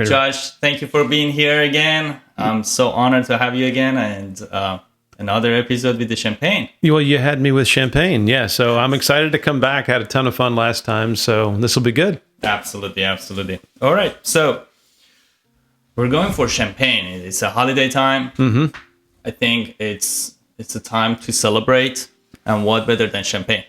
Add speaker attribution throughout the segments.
Speaker 1: Josh, thank you for being here again. I'm so honored to have you again, and another episode with the champagne.
Speaker 2: Well, you had me with champagne, yeah. So I'm excited to come back. I had a ton of fun last time, so this will be good.
Speaker 1: Absolutely, absolutely. All right, so we're going for champagne. It's a holiday time.
Speaker 2: Mm-hmm.
Speaker 1: I think it's a time to celebrate, and what better than champagne?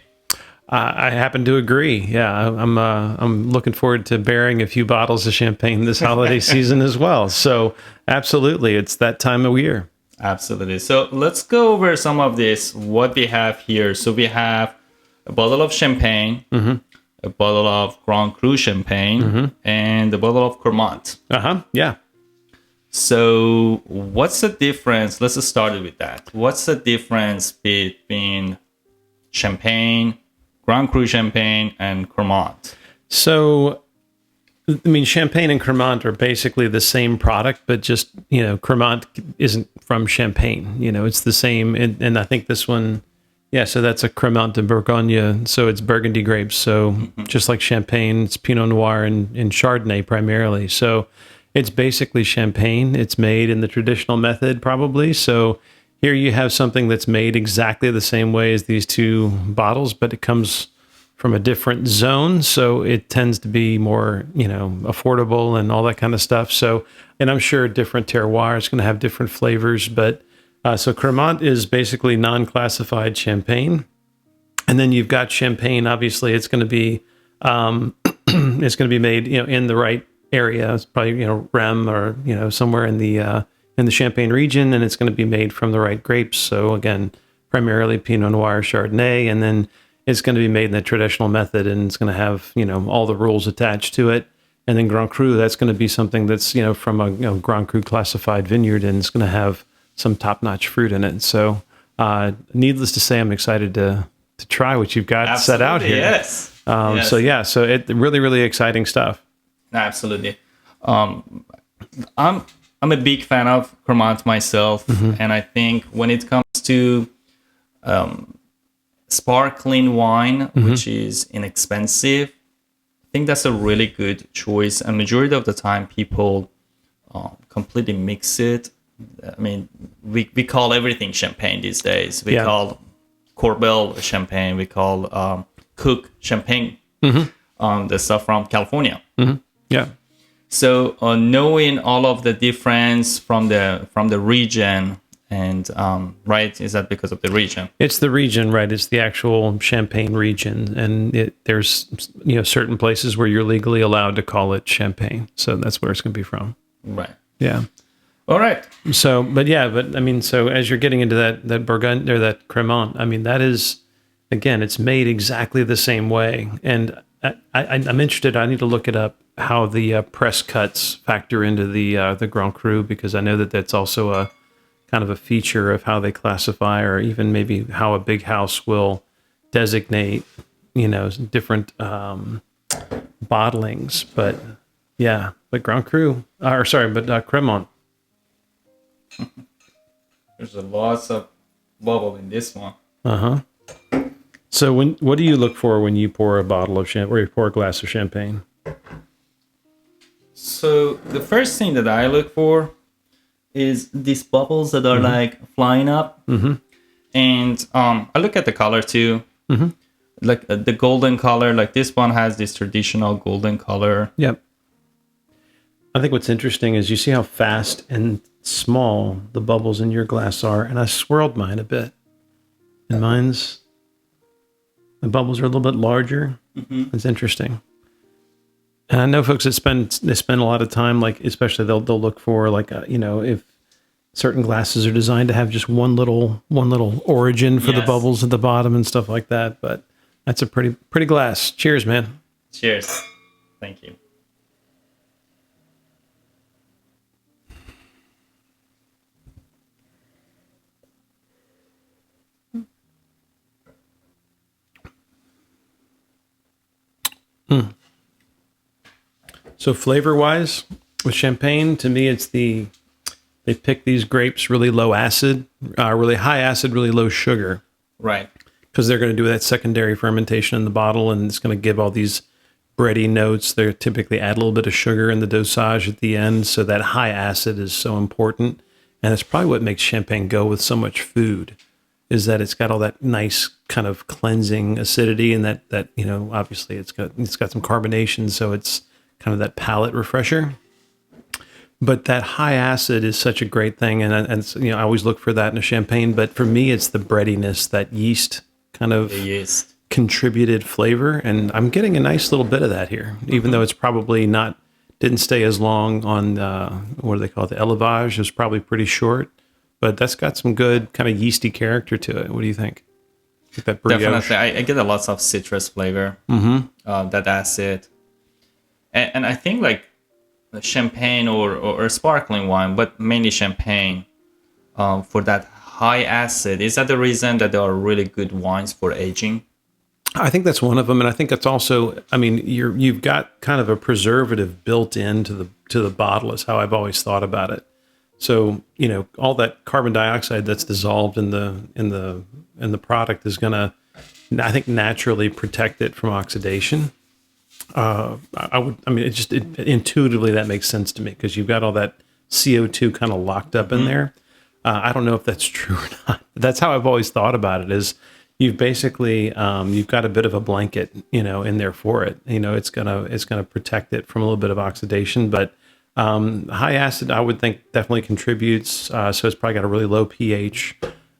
Speaker 2: I happen to agree. Yeah, I'm looking forward to bearing a few bottles of champagne this holiday season as well. So absolutely, it's that time of year.
Speaker 1: Absolutely. So let's go over some of this, what we have here. So we have a bottle of champagne, a bottle of Grand Cru champagne, and a bottle of Cremant.
Speaker 2: Yeah.
Speaker 1: So what's the difference? Let's just start with that. What's the difference between champagne, Grand Cru champagne, and Cremant?
Speaker 2: So, I mean, champagne and Cremant are basically the same product, but just, Cremant isn't from Champagne. It's the same. And I think this one, yeah, so that's a Cremant de Bourgogne. So it's Burgundy grapes. So just like Champagne, it's Pinot Noir and Chardonnay primarily. So it's basically champagne. It's made in the traditional method, probably. So here you have something that's made exactly the same way as these two bottles, but it comes from a different zone, so it tends to be more, affordable and all that kind of stuff. So, and I'm sure different terroirs going to have different flavors, but so Cremant is basically non-classified champagne, and then you've got champagne. Obviously, it's going to be it's going to be made, in the right area. It's probably Rhum or somewhere in the Champagne region, and it's going to be made from the right grapes. So again, primarily Pinot Noir, Chardonnay, and then it's going to be made in the traditional method, and it's going to have, all the rules attached to it. And then Grand Cru, that's going to be something that's, from a Grand Cru classified vineyard, and it's going to have some top-notch fruit in it. So needless to say, I'm excited to try what you've got set out here.
Speaker 1: Yes.
Speaker 2: Yes. So it really, really exciting stuff.
Speaker 1: Absolutely. I'm a big fan of Cremant myself, and I think when it comes to sparkling wine, which is inexpensive, I think that's a really good choice. And majority of the time, people completely mix it. I mean, we call everything champagne these days. We call Corbel champagne. We call Cook champagne. The stuff from California.
Speaker 2: Yeah.
Speaker 1: So knowing all of the difference from the region. And right, is that because of the region?
Speaker 2: It's the region, right? It's the actual Champagne region, and there's certain places where you're legally allowed to call it champagne, so that's where it's going to be from.
Speaker 1: Right.
Speaker 2: Yeah.
Speaker 1: All right.
Speaker 2: So, but I mean, so as you're getting into that Bourgogne or that Cremant, I mean, that is, again, it's made exactly the same way, and I'm interested. I need to look it up how the press cuts factor into the Grand Cru, because I know that that's also a kind of a feature of how they classify, or even maybe how a big house will designate, different bottlings. But yeah, but Grand Cru, Cremant.
Speaker 1: There's a lots of bubble in this one.
Speaker 2: So what do you look for when you pour a bottle of champagne, or you pour a glass of champagne?
Speaker 1: So the first thing that I look for is these bubbles that are like flying up, and I look at the color too, like the golden color. Like this one has this traditional golden color.
Speaker 2: Yep. I think what's interesting is you see how fast and small the bubbles in your glass are, and I swirled mine a bit, and the bubbles are a little bit larger. It's interesting. And I know folks that spend a lot of time, like, especially they'll look for like, if certain glasses are designed to have just one little origin for the bubbles at the bottom and stuff like that. But that's a pretty glass. Cheers, man.
Speaker 1: Cheers. Thank you.
Speaker 2: So flavor-wise, with champagne, to me, it's they pick these grapes really low acid, really high acid, really low sugar.
Speaker 1: Right.
Speaker 2: Because they're going to do that secondary fermentation in the bottle, and it's going to give all these bready notes. They typically add a little bit of sugar in the dosage at the end. So that high acid is so important. And it's probably what makes champagne go with so much food, is that it's got all that nice kind of cleansing acidity, and that obviously it's got some carbonation, so it's kind of that palate refresher. But that high acid is such a great thing, and I always look for that in a champagne. But for me, it's the breadiness, that yeast kind of contributed flavor, and I'm getting a nice little bit of that here, even though it's probably didn't stay as long on what do they call it, the élevage. It was probably pretty short, but that's got some good kind of yeasty character to it. What do you think? Like that brioche.
Speaker 1: Definitely, I get a lot of citrus flavor, that acid, and I think like champagne or sparkling wine, but mainly champagne, for that high acid. Is that the reason that there are really good wines for aging?
Speaker 2: I think that's one of them, and I think that's also, I mean, you've got kind of a preservative built into the bottle, is how I've always thought about it. So, all that carbon dioxide that's dissolved in the product is going to, I think, naturally protect it from oxidation. Intuitively that makes sense to me, because you've got all that CO2 kind of locked up in there. I don't know if that's true or not. That's how I've always thought about it, is you've basically, you've got a bit of a blanket, in there for it. It's gonna protect it from a little bit of oxidation, but high acid, I would think, definitely contributes. So it's probably got a really low pH.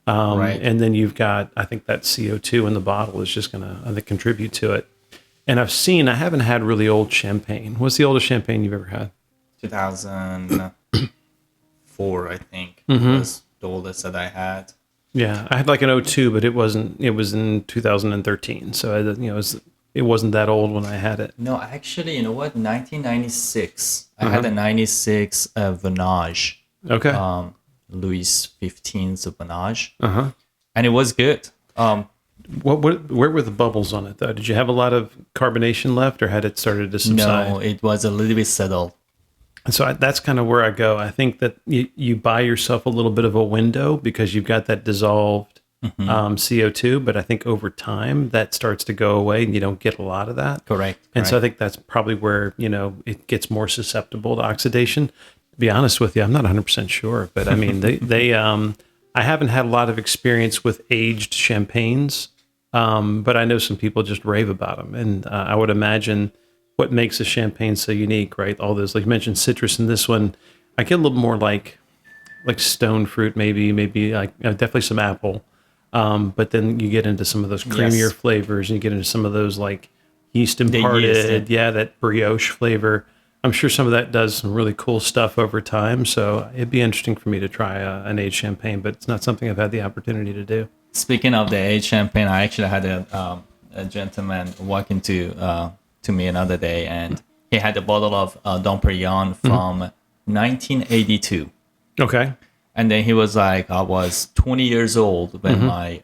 Speaker 1: Right.
Speaker 2: And then you've got, I think that CO2 in the bottle is just gonna, I think, contribute to it. And I haven't had really old champagne. What's the oldest champagne you've ever had?
Speaker 1: 2004, I think, was the oldest that I had.
Speaker 2: Yeah, I had like an '02, but it was in 2013. So it wasn't that old when I had it.
Speaker 1: No, actually, you know what? 1996. I had a 96 Venage.
Speaker 2: Okay.
Speaker 1: Louis XV's Venage.
Speaker 2: And
Speaker 1: it was good.
Speaker 2: Where were the bubbles on it, though? Did you have a lot of carbonation left, or had it started to subside?
Speaker 1: No, it was a little bit settled.
Speaker 2: So that's kind of where I go. I think that you buy yourself a little bit of a window, because you've got that dissolved CO2, but I think over time that starts to go away and you don't get a lot of that.
Speaker 1: Correct.
Speaker 2: And so I think that's probably where, it gets more susceptible to oxidation. To be honest with you, I'm not 100% sure, but I mean, I haven't had a lot of experience with aged champagnes, but I know some people just rave about them. And I would imagine what makes a champagne so unique, right? All those, like you mentioned, citrus in this one, I get a little more like stone fruit, maybe like definitely some apple. But then you get into some of those creamier flavors, and you get into some of those like yeast imparted, that brioche flavor. I'm sure some of that does some really cool stuff over time. So it'd be interesting for me to try an aged champagne, but it's not something I've had the opportunity to do.
Speaker 1: Speaking of the aged champagne, I actually had a gentleman walk into to me another day, and he had a bottle of Dom Perignon from 1982.
Speaker 2: Okay.
Speaker 1: And then he was like, I was 20 years old when my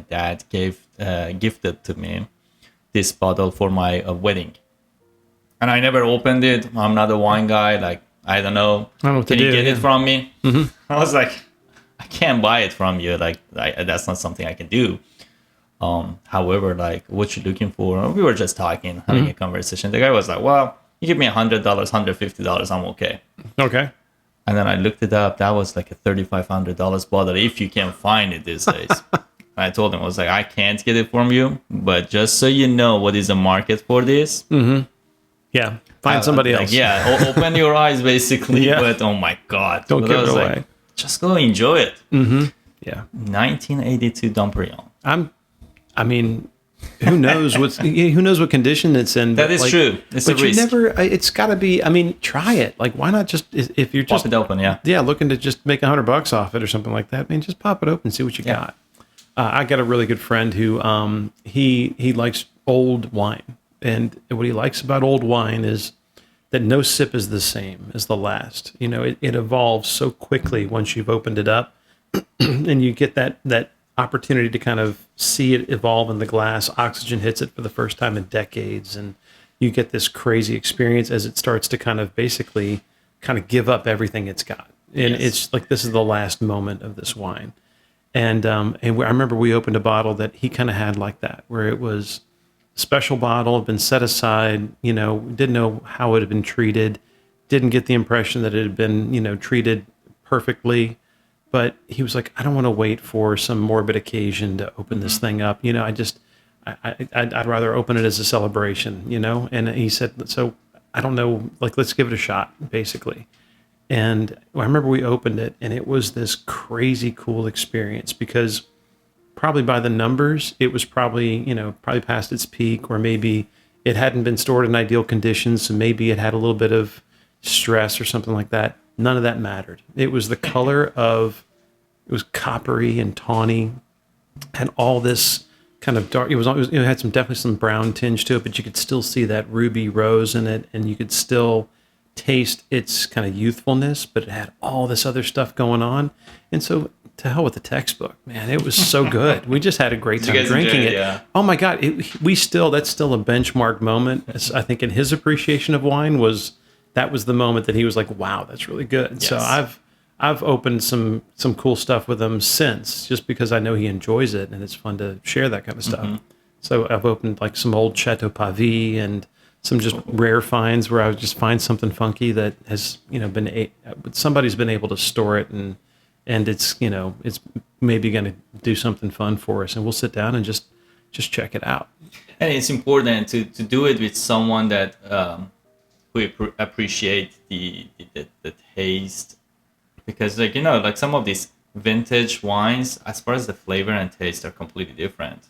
Speaker 1: dad gifted to me this bottle for my wedding. And I never opened it. I'm not a wine guy. Like, I don't know.
Speaker 2: I don't know what
Speaker 1: Can
Speaker 2: to
Speaker 1: you
Speaker 2: do,
Speaker 1: get it from me? I was like, I can't buy it from you. Like, that's not something I can do. However, like, what you looking for? We were just talking, having a conversation. The guy was like, well, you give me $100, $150, I'm okay.
Speaker 2: Okay.
Speaker 1: And then I looked it up. That was like a $3,500 bottle, if you can find it these days. And I told him, I was like, I can't get it from you, but just so you know what is the market for this.
Speaker 2: Yeah. Find somebody else.
Speaker 1: Open your eyes, basically. But oh my God.
Speaker 2: Don't give it away.
Speaker 1: Like, just go enjoy it.
Speaker 2: Yeah.
Speaker 1: 1982 Dom Perignon.
Speaker 2: I mean, who knows what condition it's in?
Speaker 1: That is true. It's a risk.
Speaker 2: It's got to be. I mean, try it. Like, why not just if you're just
Speaker 1: pop it open?
Speaker 2: looking to just make $100 off it or something like that. I mean, just pop it open and see what you got. I got a really good friend who he likes old wine, and what he likes about old wine is that no sip is the same as the last. It evolves so quickly once you've opened it up, and you get that opportunity to kind of see it evolve in the glass. Oxygen hits it for the first time in decades, and you get this crazy experience as it starts to kind of basically give up everything it's got. And it's like, this is the last moment of this wine. And I remember we opened a bottle that he kind of had like that, where it was special bottle, been set aside, didn't know how it had been treated, didn't get the impression that it had been, treated perfectly. But he was like, I don't want to wait for some morbid occasion to open this thing up. I'd rather open it as a celebration, And he said, so I don't know, like, let's give it a shot, basically. And I remember we opened it, and it was this crazy cool experience because probably by the numbers, it was probably past its peak, or maybe it hadn't been stored in ideal conditions. So maybe it had a little bit of stress or something like that. None of that mattered. It was the color it was coppery and tawny, had all this kind of dark. It had definitely some brown tinge to it, but you could still see that ruby rose in it, and you could still taste its kind of youthfulness, but it had all this other stuff going on. And so, to hell with the textbook, man. It was so good. We just had a great time drinking it. Yeah. Oh my God. That's still a benchmark moment. I think in his appreciation of wine that was the moment that he was like, wow, that's really good. Yes. So I've opened some cool stuff with him since, just because I know he enjoys it and it's fun to share that kind of stuff. Mm-hmm. So I've opened like some old Chateau Pavie and some just rare finds where I would just find something funky that has, somebody's been able to store it and it's, it's maybe going to do something fun for us, and we'll sit down and just check it out.
Speaker 1: And it's important to do it with someone that who appreciate the taste, because like some of these vintage wines, as far as the flavor and taste, are completely different.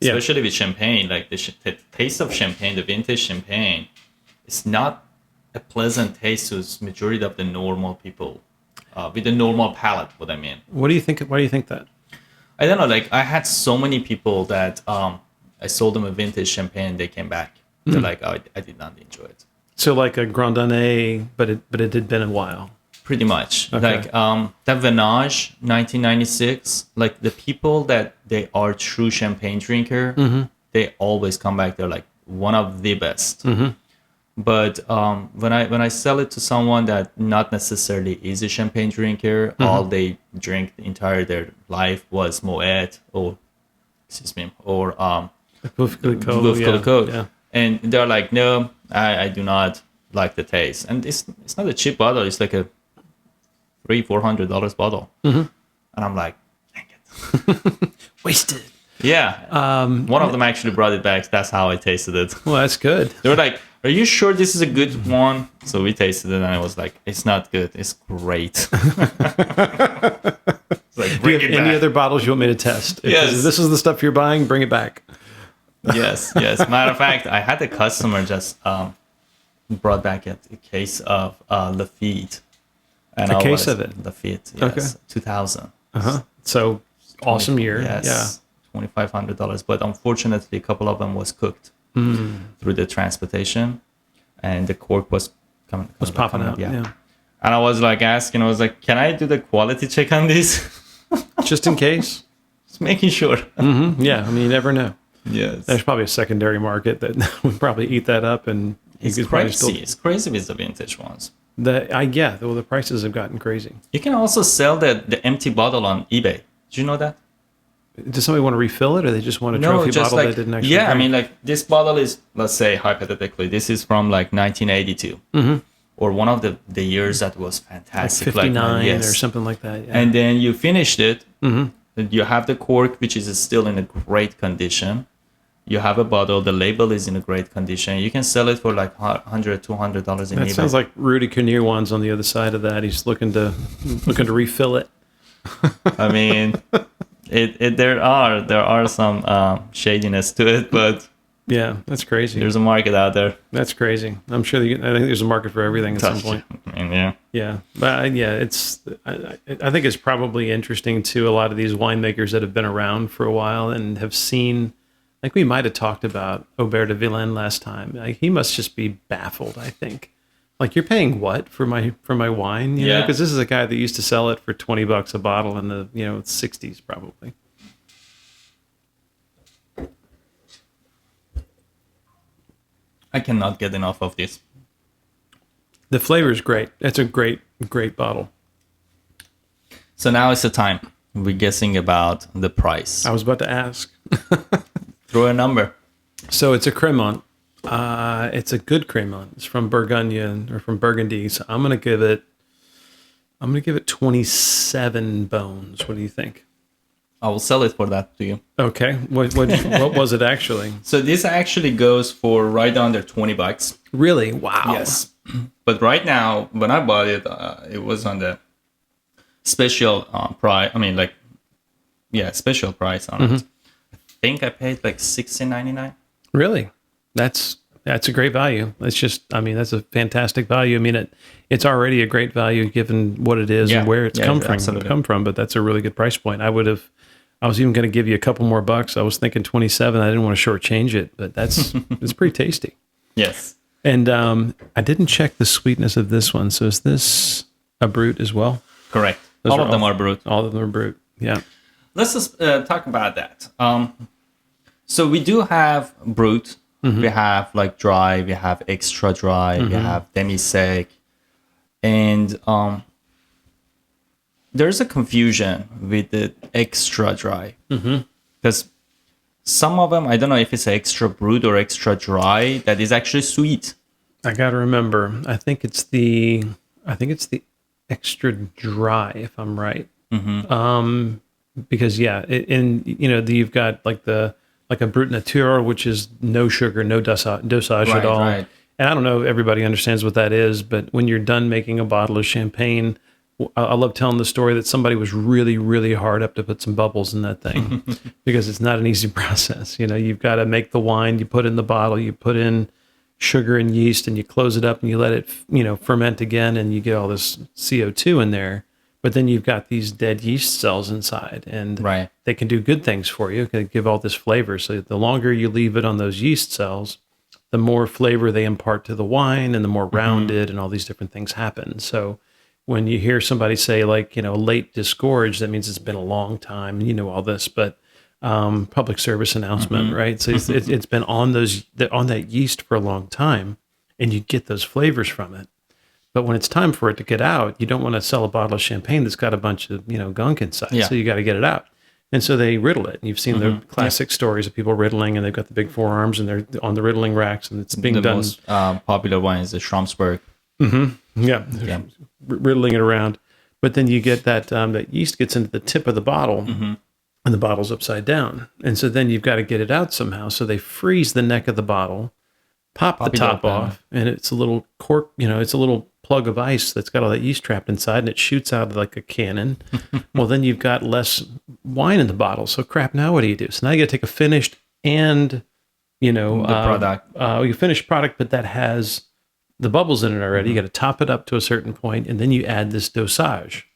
Speaker 1: Especially with champagne, like the taste of champagne, the vintage champagne, is not a pleasant taste to the majority of the normal people. With the normal palate, what I mean.
Speaker 2: What do you think? Why do you think that?
Speaker 1: I don't know. Like, I had so many people that I sold them a vintage champagne. They came back. They're like, oh, I did not enjoy it.
Speaker 2: So like a Grand Année, but it had been a while.
Speaker 1: Pretty much. Okay. Like that Venage 1996. Like, the people that they are true champagne drinker, they always come back. They're like one of the best. Mm-hmm. But when I sell it to someone that not necessarily is a champagne drinker, all they drink the entire their life was Moet or
Speaker 2: Veuve Clicquot. Yeah.
Speaker 1: And they're like, no, I do not like the taste. And it's not a cheap bottle. It's like a $300-$400 bottle. Mm-hmm. And I'm like, dang it,
Speaker 2: wasted.
Speaker 1: Yeah. One of them actually brought it back. That's how I tasted it.
Speaker 2: Well, that's good.
Speaker 1: They were like, are you sure this is a good one? So we tasted it, and I was like, it's not good. It's great. It's
Speaker 2: like, do you have any other bottles you want me to test?
Speaker 1: Yes.
Speaker 2: If this is the stuff you're buying, bring it back.
Speaker 1: Yes. Matter of fact, I had a customer just brought back a case of Lafite.
Speaker 2: And a case of it?
Speaker 1: Lafite, yes. Okay. 2000.
Speaker 2: Uh-huh. So, awesome year.
Speaker 1: Yes. Yeah. $2,500. But unfortunately, a couple of them was cooked through the transportation, and the cork was
Speaker 2: popping out. Yeah.
Speaker 1: And I was like asking, can I do the quality check on this?
Speaker 2: Just in case?
Speaker 1: Just making sure.
Speaker 2: Mm-hmm. Yeah, I mean, you never know.
Speaker 1: Yes.
Speaker 2: There's probably a secondary market that would probably eat that up, and
Speaker 1: it's crazy. It's crazy with the vintage ones.
Speaker 2: The prices have gotten crazy.
Speaker 1: You can also sell the empty bottle on eBay. Did you know that?
Speaker 2: Does somebody want to refill it, or they just want a trophy bottle that didn't actually drink?
Speaker 1: I mean, like, this bottle is, let's say, hypothetically, this is from like 1982. Mm-hmm. Or one of the years that was fantastic.
Speaker 2: Like 59 or something like that. Yeah.
Speaker 1: And then you finished it. Mm-hmm. You have the cork, which is still in a great condition. You have a bottle. The label is in a great condition. You can sell it for like $100, $200 in eBay.
Speaker 2: That sounds like Rudy Kinnear one's on the other side of that. He's looking to refill it.
Speaker 1: I mean, there are some shadiness to it, but
Speaker 2: yeah, that's crazy.
Speaker 1: There's a market out there.
Speaker 2: That's crazy. I'm sure. I think there's a market for everything at some point.
Speaker 1: I mean,
Speaker 2: yeah. But I think it's probably interesting to a lot of these winemakers that have been around for a while and have seen. Like, we might have talked about Aubert de Villaine last time. Like, he must just be baffled, I think. Like, you're paying what for my wine? You know, because this is a guy that used to sell it for $20 a bottle in the 60s probably.
Speaker 1: I cannot get enough of this.
Speaker 2: The flavor is great. It's a great bottle.
Speaker 1: So now it's the time. We're guessing about the price.
Speaker 2: I was about to ask.
Speaker 1: Throw a number.
Speaker 2: So it's a Cremant. It's a good Cremant. It's from Burgundy or from Burgundy. So I'm gonna give it 27 bones. What do you think?
Speaker 1: I will sell it for that to you.
Speaker 2: Okay. What was it actually?
Speaker 1: So this actually goes for right under $20.
Speaker 2: Really? Wow.
Speaker 1: Yes. But right now, when I bought it, it was on the special price. I mean, like, yeah, special price on it. I think I paid like $16.99.
Speaker 2: Really? That's a great value. It's just, I mean, that's a fantastic value. I mean, it's already a great value given what it is and where it's come from. But that's a really good price point. I was even going to give you a couple more bucks. I was thinking 27. I didn't want to shortchange it, but it's pretty tasty.
Speaker 1: Yes.
Speaker 2: And I didn't check the sweetness of this one. So is this a brute as well?
Speaker 1: Correct. All of them are brute.
Speaker 2: All of them are brute. Yeah.
Speaker 1: Let's just talk about that. So we do have brute. We have like dry. We have extra dry. We have demi-sec. And there's a confusion with the extra dry. Because some of them, I don't know if it's extra brute or extra dry, that is actually sweet.
Speaker 2: I got to remember. I think it's the extra dry, if I'm right. Because you've got like a brut nature, which is no sugar, no dosage at all.
Speaker 1: Right.
Speaker 2: And I don't know if everybody understands what that is, but when you're done making a bottle of champagne, I love telling the story that somebody was really, really hard up to put some bubbles in that thing because it's not an easy process. You've got to make the wine, you put it in the bottle, you put in sugar and yeast, and you close it up and you let it, ferment again, and you get all this CO2 in there. But then you've got these dead yeast cells inside, and they can do good things for you. They give all this flavor. So the longer you leave it on those yeast cells, the more flavor they impart to the wine, and the more rounded, and all these different things happen. So when you hear somebody say like, late disgorge, that means it's been a long time, all this, but public service announcement, right? So it's been on that yeast for a long time, and you get those flavors from it. But when it's time for it to get out, you don't want to sell a bottle of champagne that's got a bunch of, gunk inside. Yeah. So you got to get it out. And so they riddle it. And you've seen the classic stories of people riddling, and they've got the big forearms, and they're on the riddling racks, and it's being done. The
Speaker 1: most popular one is the Schramsberg.
Speaker 2: Yeah. Riddling it around. But then you get that yeast gets into the tip of the bottle, and the bottle's upside down. And so then you've got to get it out somehow. So they freeze the neck of the bottle, pop the top off, and it's a little cork, it's a little plug of ice that's got all that yeast trapped inside, and it shoots out like a cannon. Well, then you've got less wine in the bottle. So crap, now what do you do? So now you got to take a finished and, the
Speaker 1: product.
Speaker 2: You finished product, but that has the bubbles in it already. You got to top it up to a certain point, and then you add this dosage.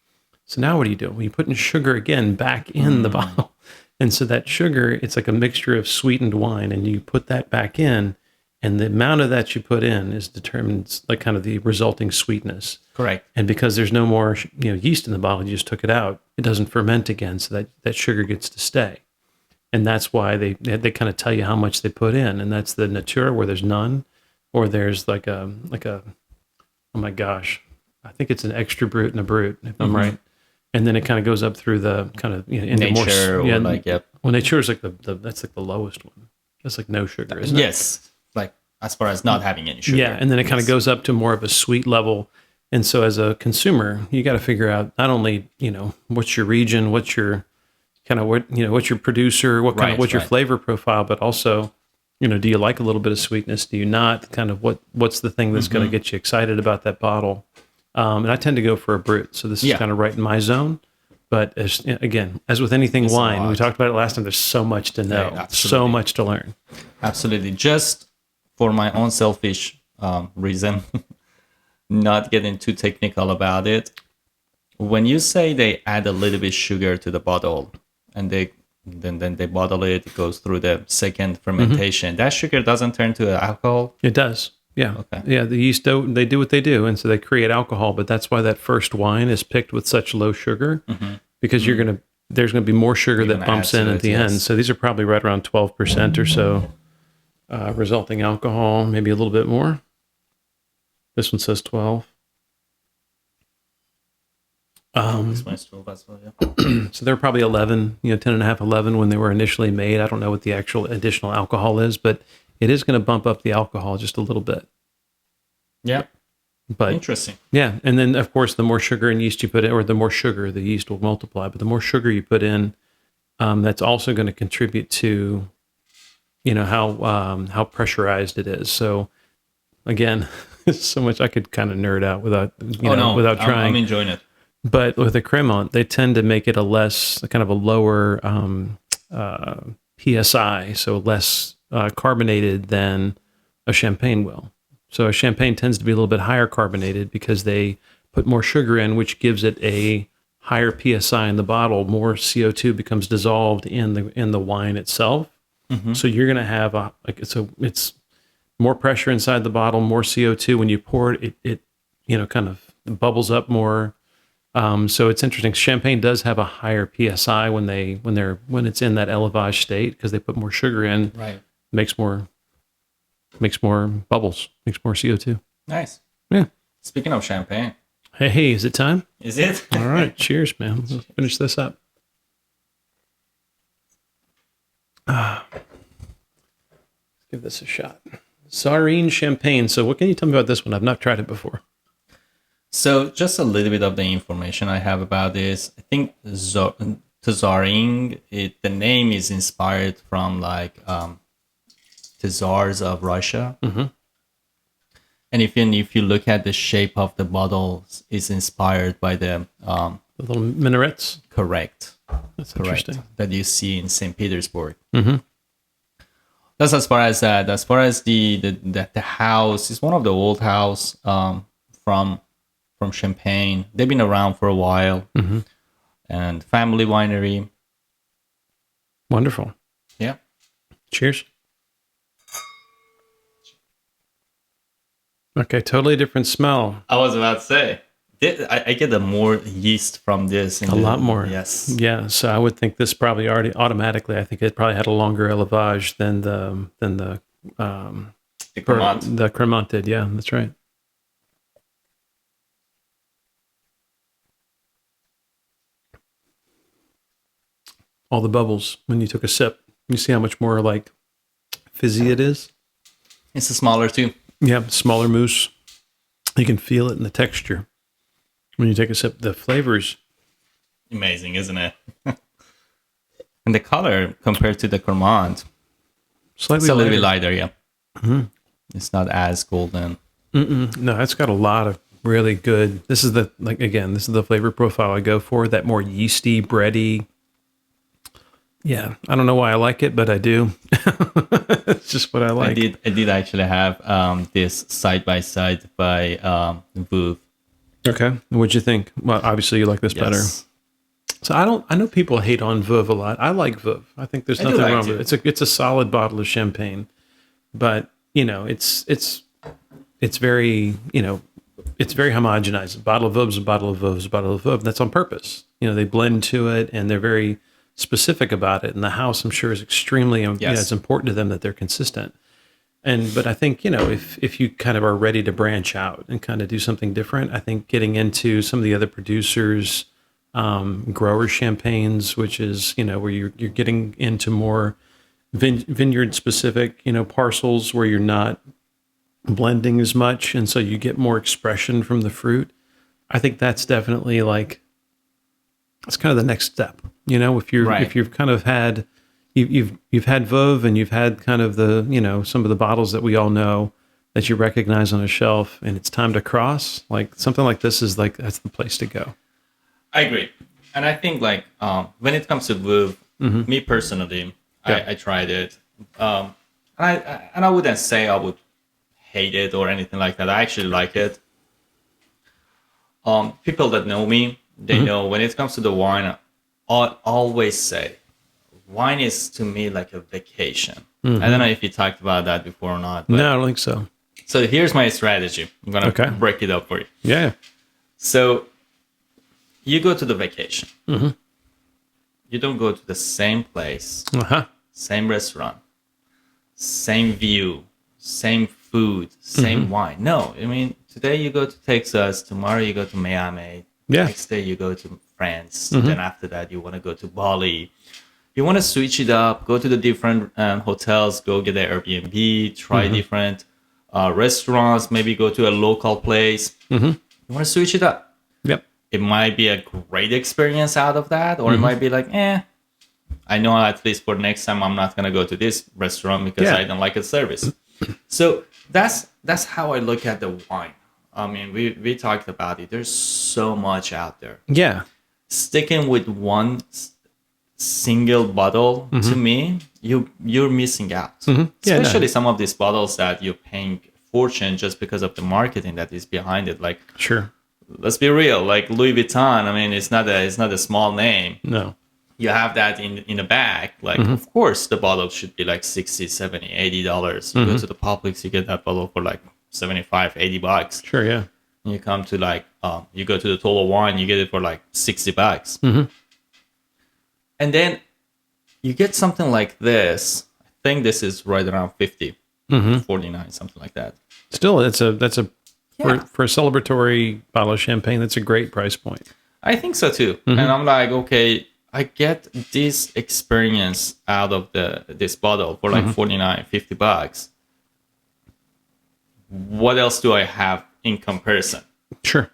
Speaker 2: So now what do? Well, you put in sugar again back in the bottle. And so that sugar, it's like a mixture of sweetened wine, and you put that back in, and the amount of that you put in is determines like kind of the resulting sweetness.
Speaker 1: Correct.
Speaker 2: And because there's no more yeast in the bottle, you just took it out, it doesn't ferment again, so that sugar gets to stay. And that's why they kind of tell you how much they put in, and that's the nature where there's none, or there's like a oh my gosh, I think it's an extra brut and a brut, if I'm right. And then it kind of goes up through the kind of into
Speaker 1: nature,
Speaker 2: more,
Speaker 1: or like
Speaker 2: Well, nature is like that's like the lowest one. That's like no sugar, isn't it?
Speaker 1: Yes. Like as far as not having any sugar.
Speaker 2: Yeah, and then it kind of goes up to more of a sweet level. And so as a consumer, you got to figure out not only, what's your region, what's your kind of what's your producer, what's your flavor profile, but also, do you like a little bit of sweetness? Do you not? Kind of what's the thing that's going to get you excited about that bottle? And I tend to go for a brut. So this is kind of right in my zone. But as with anything wine, we talked about it last time, there's so much to know, so much to learn.
Speaker 1: Absolutely. Just for my own selfish reason, not getting too technical about it. When you say they add a little bit sugar to the bottle, and then they bottle it, it goes through the second fermentation, that sugar doesn't turn to alcohol?
Speaker 2: It does. Yeah.
Speaker 1: Okay.
Speaker 2: Yeah. The yeast, they do what they do. And so they create alcohol, but that's why that first wine is picked with such low sugar, because there's going to be more sugar that bumps in at the end. So these are probably right around 12% or so resulting alcohol, maybe a little bit more. This one says 12.
Speaker 1: This one's 12 as well, yeah.
Speaker 2: So they're probably 11, 10 and a half, 11 when they were initially made. I don't know what the actual additional alcohol is, but it is going to bump up the alcohol just a little bit.
Speaker 1: Yeah.
Speaker 2: But
Speaker 1: Interesting.
Speaker 2: yeah, and then of course, the more sugar and yeast you put in, or the more sugar, the yeast will multiply. But the more sugar you put in, that's also going to contribute to, how pressurized it is. So again, so much I could kind of nerd out without without trying.
Speaker 1: I'm enjoying it.
Speaker 2: But with a Cremant, they tend to make it a lower PSI, so less carbonated than a champagne will. So a champagne tends to be a little bit higher carbonated because they put more sugar in, which gives it a higher PSI in the bottle. More CO2 becomes dissolved in the wine itself. Mm-hmm. So you're going to have it's more pressure inside the bottle, more CO2. When you pour it, it kind of bubbles up more. So it's interesting. Champagne does have a higher PSI when it's in that élevage state because they put more sugar in.
Speaker 1: Right.
Speaker 2: Makes more bubbles, makes more CO2.
Speaker 1: Nice.
Speaker 2: Yeah.
Speaker 1: Speaking of champagne.
Speaker 2: Hey, is it time?
Speaker 1: Is it?
Speaker 2: All right. Cheers, man. Let's finish this up. Let's give this a shot. Tsarine champagne. So what can you tell me about this one? I've not tried it before.
Speaker 1: So just a little bit of the information I have about this. I think Tsarine, the name is inspired from like the Tsars of Russia. Mm-hmm. And if you look at the shape of the bottles, it's inspired by the
Speaker 2: little minarets.
Speaker 1: Correct.
Speaker 2: That's interesting.
Speaker 1: That you see in St. Petersburg.
Speaker 2: Mm-hmm.
Speaker 1: That's as far as that. As far as the house, it's one of the old house from Champagne. They've been around for a while. Mm-hmm. And family winery.
Speaker 2: Wonderful.
Speaker 1: Yeah.
Speaker 2: Cheers. Okay, totally different smell.
Speaker 1: I was about to say, I get more yeast from this.
Speaker 2: A lot more.
Speaker 1: Yes.
Speaker 2: Yeah, so I would think this probably already automatically, I think it probably had a longer élevage than the
Speaker 1: Cremant.
Speaker 2: The Cremant did. Yeah, that's right. All the bubbles when you took a sip. You see how much more like fizzy it is?
Speaker 1: It's a smaller too.
Speaker 2: Yeah, smaller mousse. You can feel it in the texture. When you take a sip, the flavors.
Speaker 1: Amazing, isn't it? And the color compared to the Cremant, it's a little bit lighter, yeah. Mm-hmm. It's not as golden.
Speaker 2: No, it's got a lot of really good. This is the flavor profile I go for. That more yeasty, bready. Yeah, I don't know why I like it, but I do. It's just what I like.
Speaker 1: I did actually have this side by side by Veuve.
Speaker 2: Okay, what'd you think? Well, obviously you like this better. So I know people hate on Veuve a lot. I like Veuve. I think there's nothing wrong with it. It's a solid bottle of champagne, but it's very it's very homogenized. A bottle of Veuve's a bottle of Veuve's a bottle of Veuve. That's on purpose. They blend to it, and they're very specific about it. And the house, I'm sure, is extremely it's important to them that they're consistent. But I think if you kind of are ready to branch out and kind of do something different, I think getting into some of the other producers, grower champagnes, which is where you're getting into more vineyard specific parcels where you're not blending as much, and so you get more expression from the fruit. I think that's definitely that's kind of the next step. If you've kind of had you've had Veuve and you've had kind of the some of the bottles that we all know that you recognize on a shelf, and it's time to cross, something like this is that's the place to go.
Speaker 1: I agree. And I think when it comes to Veuve, mm-hmm. me personally, I tried it. And I wouldn't say I would hate it or anything like that. I actually like it. People that know me, they mm-hmm. know when it comes to the wine, I always say wine is to me like a vacation. Mm-hmm. I don't know if you talked about that before or not.
Speaker 2: No, I don't think so.
Speaker 1: So here's my strategy. I'm going to break it up for you.
Speaker 2: Yeah.
Speaker 1: So you go to the vacation.
Speaker 2: Mm-hmm.
Speaker 1: You don't go to the same place, same restaurant, same view, same food, same mm-hmm. wine. No, I mean, today you go to Texas, tomorrow you go to Miami, next day you go to France, mm-hmm. then after that you want to go to Bali. you want to switch it up, go to the different hotels, go get an Airbnb, try different restaurants, maybe go to a local place. You want to switch it up.
Speaker 2: Yep.
Speaker 1: It might be a great experience out of that, or it might be like, I know at least for next time I'm not going to go to this restaurant because I don't like its service. So that's how I look at the wine. I mean, we talked about it. There's so much out there.
Speaker 2: Yeah.
Speaker 1: Sticking with one single bottle, to me, you're missing out. Especially some of these bottles that you're paying fortune just because of the marketing that is behind it. Like,
Speaker 2: Sure.
Speaker 1: let's be real. Like Louis Vuitton, I mean, it's not a small name.
Speaker 2: No.
Speaker 1: You have that in a bag. Like, of course, the bottle should be like $60, $70, $80. You go to the Publix, you get that bottle for like $75, $80.
Speaker 2: Sure. Yeah.
Speaker 1: And you come to like, you go to the Total Wine, you get it for like $60. And then you get something like this. I think this is right around 50, 49, something like that.
Speaker 2: Still, that's a for a celebratory bottle of champagne. That's a great price point.
Speaker 1: I think so too. And I'm like, okay, I get this experience out of this bottle for like 49, $50. What else do I have in comparison?
Speaker 2: Sure.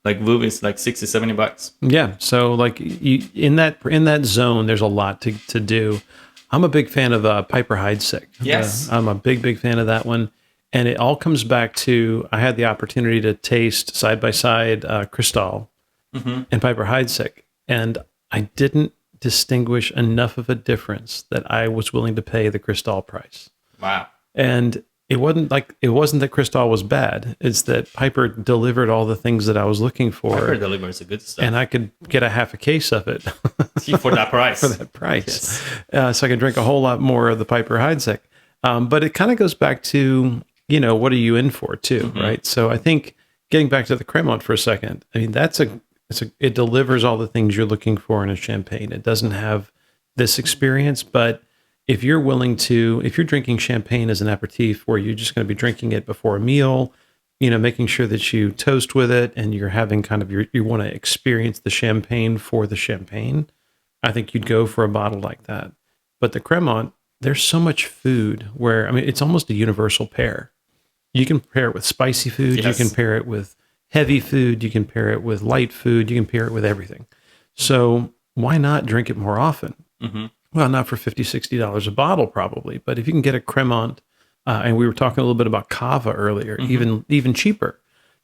Speaker 1: Like Vouv is like $60, $70.
Speaker 2: Yeah. So like in that zone, there's a lot to do. I'm a big fan of Piper Heidsieck.
Speaker 1: Yes.
Speaker 2: I'm a big fan of that one. And it all comes back to, I had the opportunity to taste side by side Cristal and Piper Heidsieck. And I didn't distinguish enough of a difference that I was willing to pay the Cristal price.
Speaker 1: Wow.
Speaker 2: And it wasn't that Cristal was bad. It's that Piper delivered all the things that I was looking for.
Speaker 1: Piper delivers the good stuff.
Speaker 2: And I could get a half a case of it.
Speaker 1: For that price.
Speaker 2: For that price. Yes. So I could drink a whole lot more of the Piper Heidsieck. But it kind of goes back to, what are you in for too, right? So I think getting back to the Cremant for a second, I mean, it delivers all the things you're looking for in a champagne. It doesn't have this experience, but if you're drinking champagne as an aperitif where you're just going to be drinking it before a meal, making sure that you toast with it and you're having kind of you want to experience the champagne for the champagne, I think you'd go for a bottle like that. But the Cremant, there's so much food where, I mean, it's almost a universal pair. You can pair it with spicy food.
Speaker 1: Yes.
Speaker 2: You can pair it with heavy food. You can pair it with light food. You can pair it with everything. So why not drink it more often? Well, not for $50, $60 a bottle probably, but if you can get a Cremant, and we were talking a little bit about Cava earlier, even cheaper,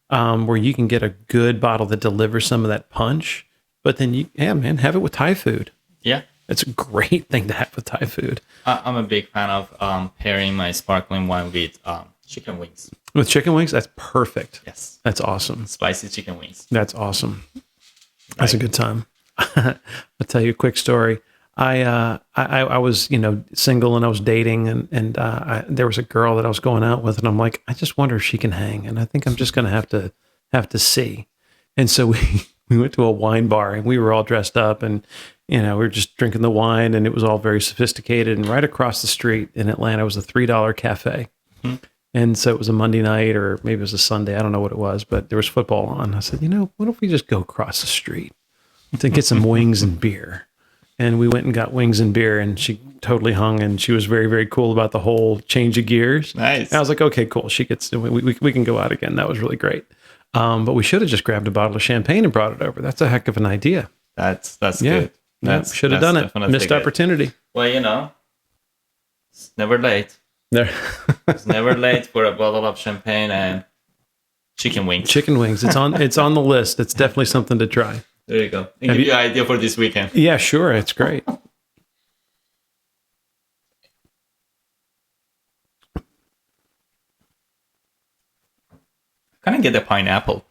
Speaker 2: where you can get a good bottle that delivers some of that punch, but then have it with Thai food.
Speaker 1: Yeah.
Speaker 2: It's a great thing to have with Thai food.
Speaker 1: I'm a big fan of pairing my sparkling wine with chicken wings.
Speaker 2: With chicken wings, that's perfect.
Speaker 1: Yes.
Speaker 2: That's awesome.
Speaker 1: Spicy chicken wings.
Speaker 2: That's awesome. That's a good time. I'll tell you a quick story. I was, single and I was dating and there was a girl that I was going out with and I'm like, I just wonder if she can hang. And I think I'm just going to have to see. And so we went to a wine bar and we were all dressed up and, we were just drinking the wine and it was all very sophisticated. And right across the street in Atlanta was a $3 cafe. And so it was a Monday night or maybe it was a Sunday. I don't know what it was, but there was football on. I said, what if we just go across the street to get some wings and beer? And we went and got wings and beer and she totally hung and she was very, very cool about the whole change of gears.
Speaker 1: Nice.
Speaker 2: And I was like, okay, cool. We can go out again. That was really great. But we should have just grabbed a bottle of champagne and brought it over. That's a heck of an idea.
Speaker 1: That's good.
Speaker 2: Should have done it. Missed opportunity.
Speaker 1: Well, it's never late. It's never late for a bottle of champagne and chicken wings.
Speaker 2: Chicken wings. It's on the list. It's definitely something to try.
Speaker 1: There you go. And give you an idea for this weekend.
Speaker 2: Yeah, sure. It's great.
Speaker 1: Kind of get the pineapple.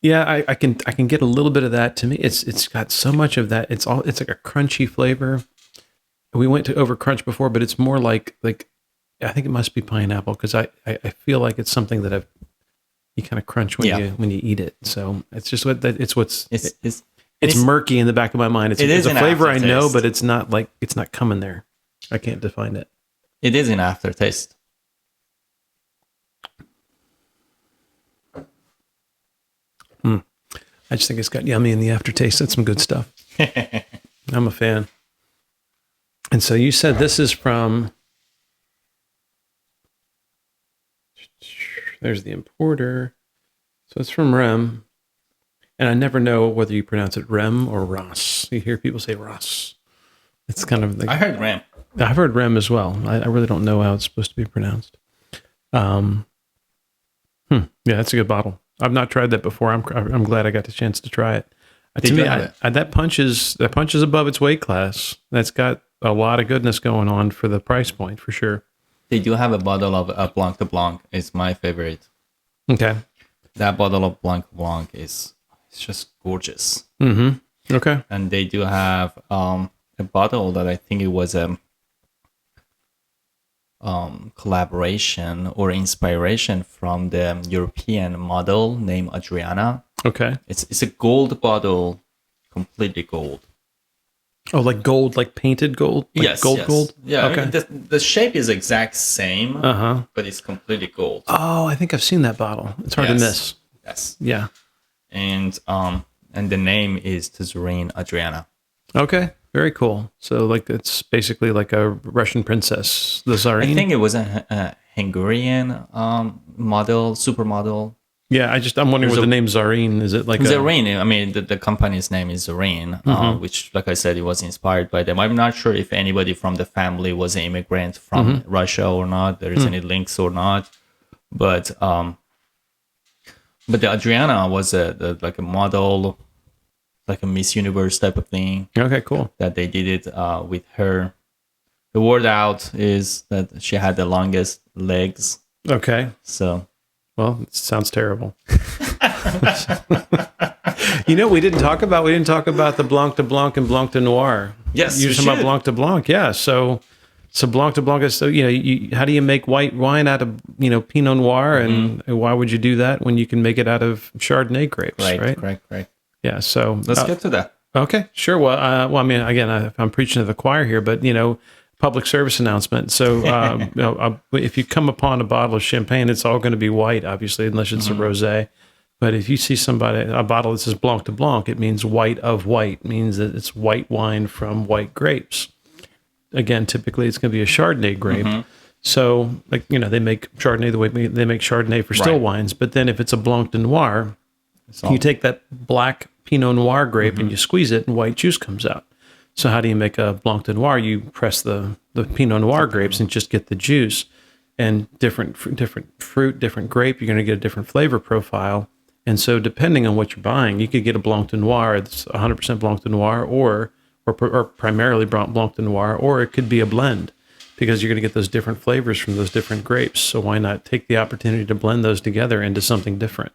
Speaker 2: Yeah, I can get a little bit of that. To me, it's got so much of that. It's like a crunchy flavor. We went to over crunch before, but it's more like I think it must be pineapple because I feel like it's something that you kind of crunch when you eat it. So it's just it's murky in the back of my mind. It's a flavor I know, but it's not coming there. I can't define it.
Speaker 1: It is an aftertaste.
Speaker 2: I just think it's got yummy in the aftertaste. That's some good stuff. I'm a fan. And so you said this is from, there's the importer. So it's from Rem. And I never know whether you pronounce it Rem or Ross. You hear people say Ross. It's kind of
Speaker 1: I heard Rem.
Speaker 2: I've heard Rem as well. I really don't know how it's supposed to be pronounced. Yeah, that's a good bottle. I've not tried that before. I'm glad I got the chance to try it. To me, that punches above its weight class. That's got a lot of goodness going on for the price point, for sure.
Speaker 1: They do have a bottle of Blanc de Blanc. It's my favorite.
Speaker 2: Okay.
Speaker 1: That bottle of Blanc de Blanc is just gorgeous.
Speaker 2: Mm-hmm. Okay.
Speaker 1: And they do have a bottle that I think it was a collaboration or inspiration from the European model named Adriana.
Speaker 2: Okay.
Speaker 1: It's a gold bottle, completely gold.
Speaker 2: Oh, like gold, like painted gold? Like
Speaker 1: yes.
Speaker 2: Gold?
Speaker 1: Yeah,
Speaker 2: Okay.
Speaker 1: I mean, the shape is exact same, but it's completely gold.
Speaker 2: Oh, I think I've seen that bottle. It's hard to miss.
Speaker 1: Yes.
Speaker 2: Yeah.
Speaker 1: And the name is Tazurine Adriana.
Speaker 2: Okay. Very cool. So like it's basically like a Russian princess, the Tsarine.
Speaker 1: I think it was a Hungarian model, supermodel.
Speaker 2: Yeah, I'm wondering what the name Tsarine is. It like
Speaker 1: Tsarine? I mean, the company's name is Tsarine, which, like I said, it was inspired by them. I'm not sure if anybody from the family was an immigrant from Russia or not. There is any links or not, but the Adriana was like a model, like a Miss Universe type of thing.
Speaker 2: Okay, cool.
Speaker 1: That they did it with her. The word out is that she had the longest legs.
Speaker 2: Okay.
Speaker 1: So.
Speaker 2: Well, it sounds terrible. We didn't talk about the Blanc de Blanc and Blanc de Noir.
Speaker 1: Yes,
Speaker 2: you're talking about Blanc de Blanc. Yeah. So Blanc de Blanc is how do you make white wine out of Pinot Noir, and why would you do that when you can make it out of Chardonnay grapes? Right.
Speaker 1: Correct.
Speaker 2: Yeah. So
Speaker 1: let's get to that.
Speaker 2: Okay. Sure. Well, I mean, again, I'm preaching to the choir here, but public service announcement. So, if you come upon a bottle of champagne, it's all going to be white, obviously, unless it's a rosé. But if you see a bottle that says Blanc de Blanc, it means white of white. It means that it's white wine from white grapes. Again, typically it's going to be a Chardonnay grape. So, they make Chardonnay the way they make Chardonnay for still wines. But then if it's a Blanc de Noir, you take that black Pinot Noir grape and you squeeze it, and white juice comes out. So how do you make a Blanc de Noir? You press the Pinot Noir grapes and just get the juice. And different fruit, different grape, you're going to get a different flavor profile. And so depending on what you're buying, you could get a Blanc de Noir that's 100% Blanc de Noir or primarily Blanc de Noir, or it could be a blend because you're going to get those different flavors from those different grapes. So why not take the opportunity to blend those together into something different?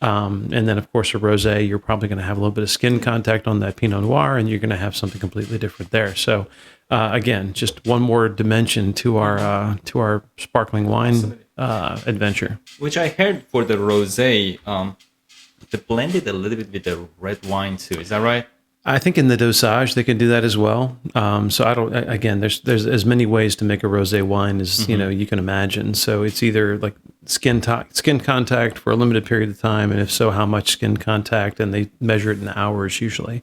Speaker 2: And then, of course, a rosé, you're probably going to have a little bit of skin contact on that Pinot Noir, and you're going to have something completely different there. So, again, just one more dimension to our sparkling wine adventure.
Speaker 1: Which I heard for the rosé, they blended a little bit with the red wine too. Is that right?
Speaker 2: I think in the dosage they can do that as well. So I don't. Again, there's as many ways to make a rosé wine as you can imagine. So it's either like skin contact for a limited period of time, and if so, how much skin contact, and they measure it in hours usually.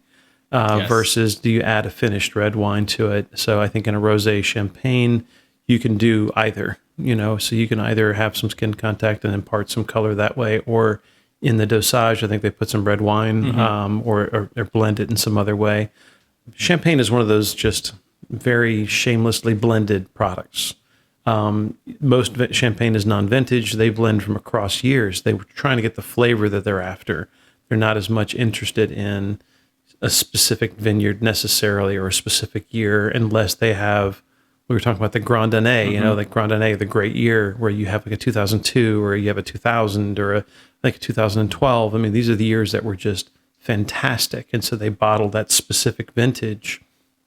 Speaker 2: Versus do you add a finished red wine to it? So I think in a rosé champagne, you can do either. So you can either have some skin contact and impart some color that way, or in the dosage, I think they put some red wine or blend it in some other way. Champagne is one of those just very shamelessly blended products. Most champagne is non-vintage. They blend from across years. They were trying to get the flavor that they're after. They're not as much interested in a specific vineyard necessarily or a specific year unless they have, we were talking about the Grand Année, like Grand Année, the great year where you have like a 2002 or you have a 2000 or a 2012. I mean, these are the years that were just fantastic. And so they bottle that specific vintage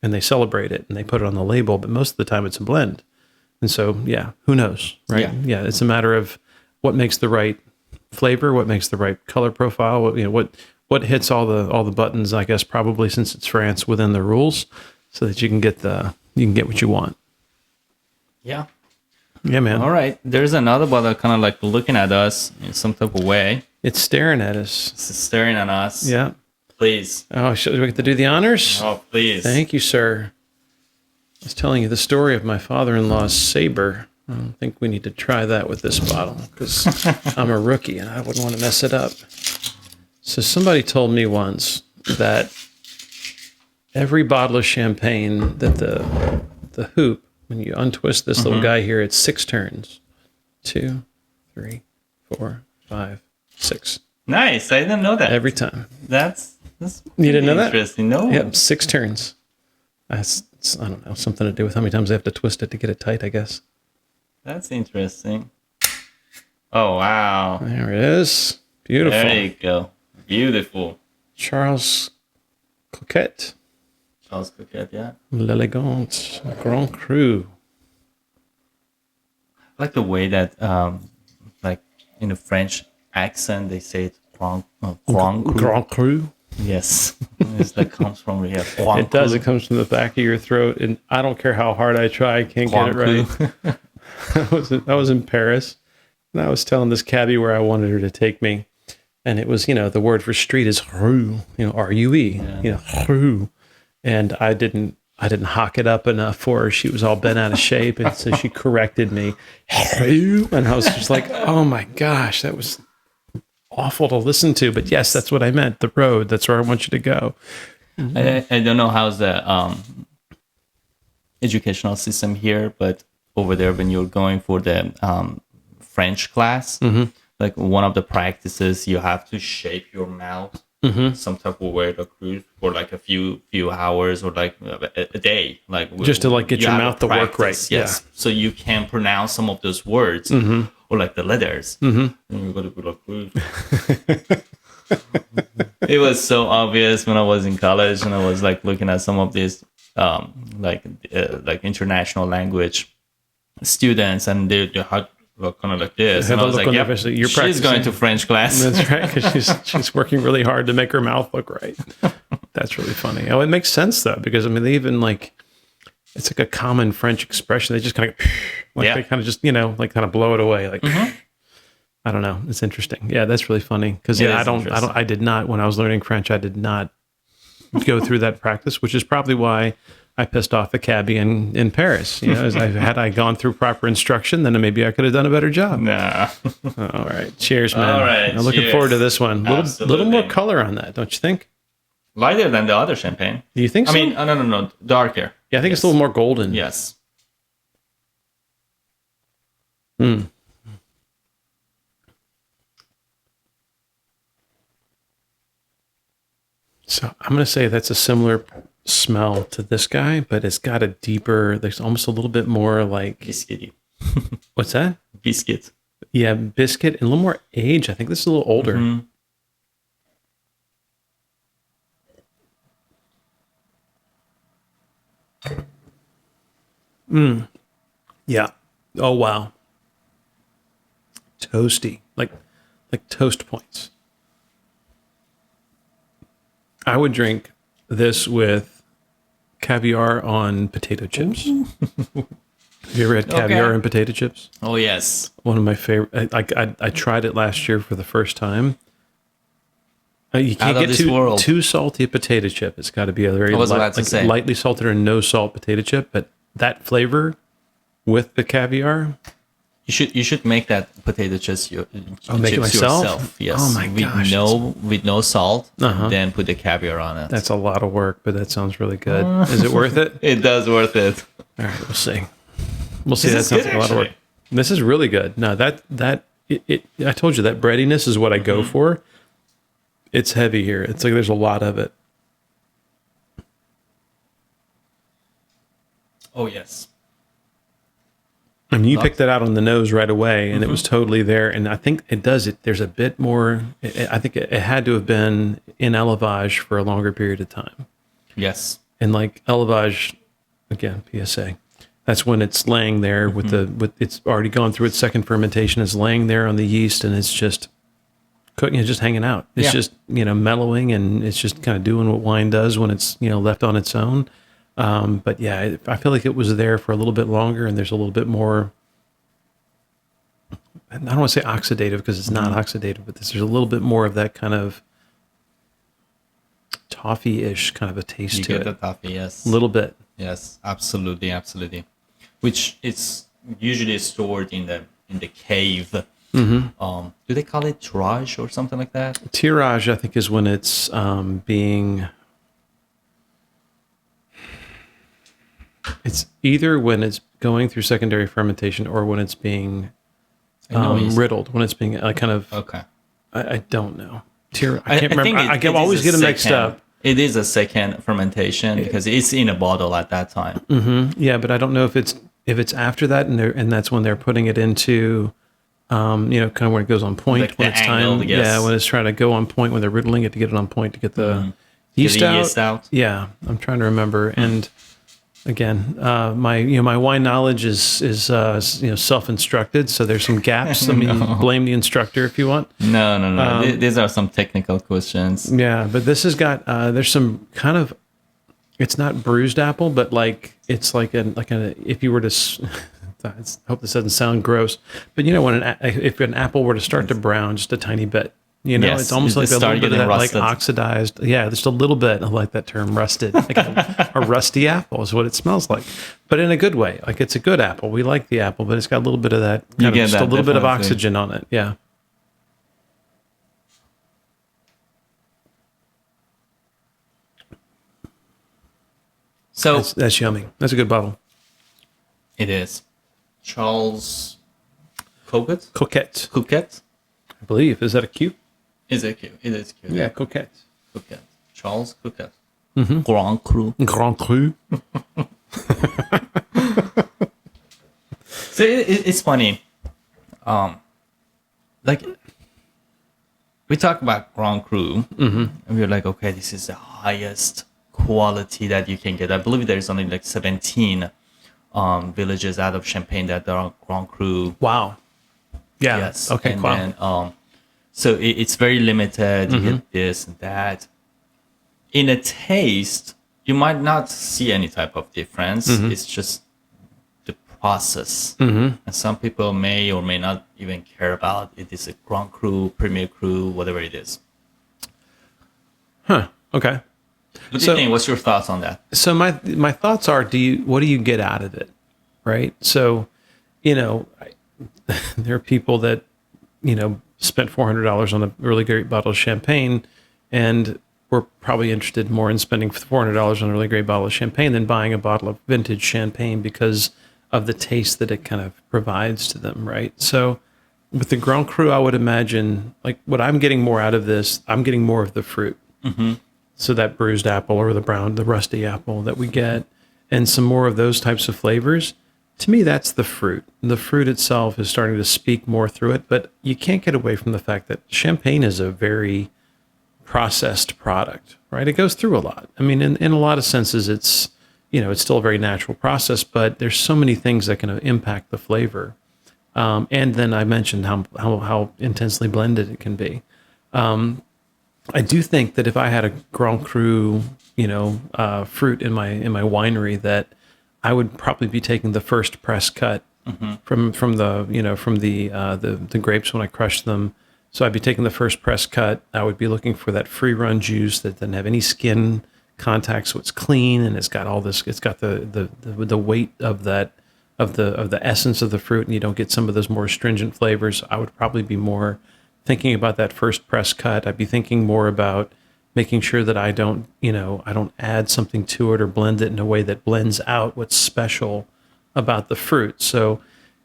Speaker 2: and they celebrate it and they put it on the label. But most of the time it's a blend. And so, yeah, who knows, right? Yeah, it's a matter of what makes the right flavor, what makes the right color profile, what hits all the buttons, I guess, probably since it's France within the rules so that you can get what you want.
Speaker 1: Yeah.
Speaker 2: Yeah, man.
Speaker 1: All right. There's another bottle kind of like looking at us in some type of way.
Speaker 2: It's staring at us.
Speaker 1: It's staring at us.
Speaker 2: Yeah.
Speaker 1: Please.
Speaker 2: Oh, should we get to do the honors?
Speaker 1: Oh, please.
Speaker 2: Thank you, sir. I was telling you the story of my father-in-law's saber. I don't think we need to try that with this bottle because I'm a rookie and I wouldn't want to mess it up. So somebody told me once that every bottle of champagne that the hoop, when you untwist this little guy here, it's 6 turns. 2, 3, 4, 5, 6.
Speaker 1: Nice. I didn't know that.
Speaker 2: Every time.
Speaker 1: That's
Speaker 2: You didn't know that?
Speaker 1: interesting. No.
Speaker 2: Yep, 6 turns. That's, I don't know, something to do with how many times I have to twist it to get it tight, I guess.
Speaker 1: That's interesting. Oh, wow.
Speaker 2: There it is. Beautiful.
Speaker 1: There you go. Beautiful.
Speaker 2: Charles Coquette.
Speaker 1: Charles Coquette, yeah.
Speaker 2: L'Elegance. Grand Cru.
Speaker 1: I like the way that, like, in the French accent, they say it Grand Cru.
Speaker 2: Grand Cru.
Speaker 1: Yes. That comes from, yeah.
Speaker 2: It does. It comes from the back of your throat, and I don't care how hard I try, I can't get it right. I was in Paris, and I was telling this cabbie where I wanted her to take me, and it was, the word for street is rue, R-U-E, rue, and I didn't hock it up enough for her. She was all bent out of shape, and so she corrected me, rue, and I was just like, oh my gosh, that was awful to listen to, but yes, that's what I meant. The road, that's where I want you to go.
Speaker 1: I don't know how's the educational system here, but over there, when you're going for the French class, like one of the practices, you have to shape your mouth some type of way to cruise for like a few hours or like a day, like
Speaker 2: just to like get your mouth to work right.
Speaker 1: Yes,
Speaker 2: Yeah.
Speaker 1: so you can pronounce some of those words or like the letters. And you got to be like cruise. It was so obvious when I was in college and I was like looking at some of these like international language students, and they had kind of like this, and I was like, "Yep, she's going to French class."
Speaker 2: That's right, because she's working really hard to make her mouth look right. That's really funny. Oh, it makes sense though, because I mean, they even like it's like a common French expression. They just kind of they kind of just like kind of blow it away, like. I don't know. It's interesting. Yeah, that's really funny because I did not when I was learning French. I did not go through that practice, which is probably why I pissed off the cabbie in Paris. Had I gone through proper instruction, then maybe I could have done a better job.
Speaker 1: Nah.
Speaker 2: All right. Cheers, man.
Speaker 1: All right.
Speaker 2: I'm looking forward to this one. A little more color on that, don't you think?
Speaker 1: Lighter than the other champagne.
Speaker 2: Do you think so?
Speaker 1: I mean, no, darker.
Speaker 2: Yeah, I think it's a little more golden.
Speaker 1: Yes.
Speaker 2: So I'm going to say that's a similar smell to this guy, but it's got a deeper, there's almost a little bit more like...
Speaker 1: Biscuity.
Speaker 2: What's that?
Speaker 1: Biscuit.
Speaker 2: Yeah, biscuit and a little more age. I think this is a little older. Yeah. Oh, wow. Toasty. Like toast points. I would drink this with caviar on potato chips. Have you ever had caviar and potato chips?
Speaker 1: Oh, yes.
Speaker 2: One of my favorite. I tried it last year for the first time. You can't get too salty a potato chip. It's got to be a very lightly salted or no salt potato chip. But that flavor with the caviar.
Speaker 1: You should make that potato chips
Speaker 2: make it myself?
Speaker 1: Yourself. Yes.
Speaker 2: Oh my gosh.
Speaker 1: With no salt, then put the caviar on it.
Speaker 2: That's a lot of work, but that sounds really good. Is it worth it?
Speaker 1: It does worth it.
Speaker 2: All right, we'll see. We'll see. That sounds like a lot of work. This is really good. No, I told you that breadiness is what I go for. It's heavy here. It's like there's a lot of it.
Speaker 1: Oh, yes.
Speaker 2: I mean, you picked that out on the nose right away, and it was totally there. And I think it does it. There's a bit more. I think it had to have been in élevage for a longer period of time.
Speaker 1: Yes.
Speaker 2: And like élevage, again, PSA. That's when it's laying there with it's already gone through its second fermentation. It's laying there on the yeast, and it's just cooking. It's just hanging out. It's just mellowing, and it's just kind of doing what wine does when it's left on its own. But yeah, I feel like it was there for a little bit longer, and there's a little bit more. I don't want to say oxidative because it's not oxidative, but there's a little bit more of that kind of toffee-ish kind of a taste
Speaker 1: You
Speaker 2: to
Speaker 1: get
Speaker 2: it.
Speaker 1: the toffee, yes.
Speaker 2: A little bit.
Speaker 1: Yes, absolutely, absolutely. Which is usually stored in the cave. Do they call it tirage or something like that?
Speaker 2: Tirage, I think, is when it's being. It's either when it's going through secondary fermentation or when it's being riddled. When it's being kind of.
Speaker 1: Okay.
Speaker 2: I don't know. I can't remember. I always get them mixed up.
Speaker 1: It is a second fermentation because it's in a bottle at that time.
Speaker 2: Yeah, but I don't know if it's after that, and that's when they're putting it into, kind of when it goes on point,
Speaker 1: Like
Speaker 2: when
Speaker 1: the
Speaker 2: it's
Speaker 1: angle,
Speaker 2: time.
Speaker 1: yes.
Speaker 2: Yeah, when it's trying to go on point, when they're riddling it to get it on point to get the yeast
Speaker 1: Get the
Speaker 2: out.
Speaker 1: yeast out.
Speaker 2: Yeah, I'm trying to remember. And again, my wine knowledge is self-instructed, so there's some gaps. I mean, blame the instructor if you want.
Speaker 1: No. These are some technical questions.
Speaker 2: Yeah, but this has got there's some kind of, it's not bruised apple, but like it's like a if you were to I hope this doesn't sound gross, but when if an apple were to start to brown just a tiny bit,
Speaker 1: Yes,
Speaker 2: it's almost
Speaker 1: it
Speaker 2: like a little
Speaker 1: started
Speaker 2: bit of that
Speaker 1: getting rusted.
Speaker 2: like oxidized. Yeah, just a little bit. I like that term, rusted. Like a rusty apple is what it smells like, but in a good way. Like it's a good apple. We like the apple, but it's got a little bit of that.
Speaker 1: You get
Speaker 2: just
Speaker 1: that,
Speaker 2: a little bit of
Speaker 1: definitely.
Speaker 2: oxygen on it. Yeah.
Speaker 1: So
Speaker 2: That's yummy. That's a good bottle.
Speaker 1: it is. Charles Coquette?
Speaker 2: Coquette,
Speaker 1: Coquette?
Speaker 2: I believe. Is that a Q?
Speaker 1: Is it cute? It is cute.
Speaker 2: Yeah, Coquette.
Speaker 1: Coquette. Charles Coquette. Grand Cru.
Speaker 2: Grand Cru.
Speaker 1: So it's funny. Like we talk about Grand Cru, and we're like, okay, this is the highest quality that you can get. I believe there's only like 17 villages out of Champagne that are Grand Cru.
Speaker 2: Wow. Yeah.
Speaker 1: Yes.
Speaker 2: Okay.
Speaker 1: And
Speaker 2: Wow.
Speaker 1: then, so it's very limited. You get this and that. In a taste, you might not see any type of difference. It's just the process. And some people may or may not even care about it is a Grand Cru, Premier Cru, whatever it is.
Speaker 2: Huh. Okay.
Speaker 1: What do you think? What's your thoughts on that?
Speaker 2: So my thoughts are: what do you get out of it, right? So, there are people that spent $400 on a really great bottle of champagne, and we're probably interested more in spending $400 on a really great bottle of champagne than buying a bottle of vintage champagne because of the taste that it kind of provides to them, right? So with the Grand Cru, I would imagine, like, what I'm getting more out of this, I'm getting more of the fruit. So that bruised apple or the rusty apple that we get, and some more of those types of flavors. To me, that's the fruit. The fruit itself is starting to speak more through it, but you can't get away from the fact that champagne is a very processed product, right? It goes through a lot. I mean, in a lot of senses, it's still a very natural process, but there's so many things that can impact the flavor. And then I mentioned how intensely blended it can be. I do think that if I had a Grand Cru, fruit in my winery, that I would probably be taking the first press cut from the grapes when I crush them. So I'd be taking the first press cut. I would be looking for that free run juice that doesn't have any skin contact, so it's clean and it's got all this. It's got the weight of the essence of the fruit, and you don't get some of those more astringent flavors. I would probably be more thinking about that first press cut. I'd be thinking more about making sure that I don't add something to it or blend it in a way that blends out what's special about the fruit. So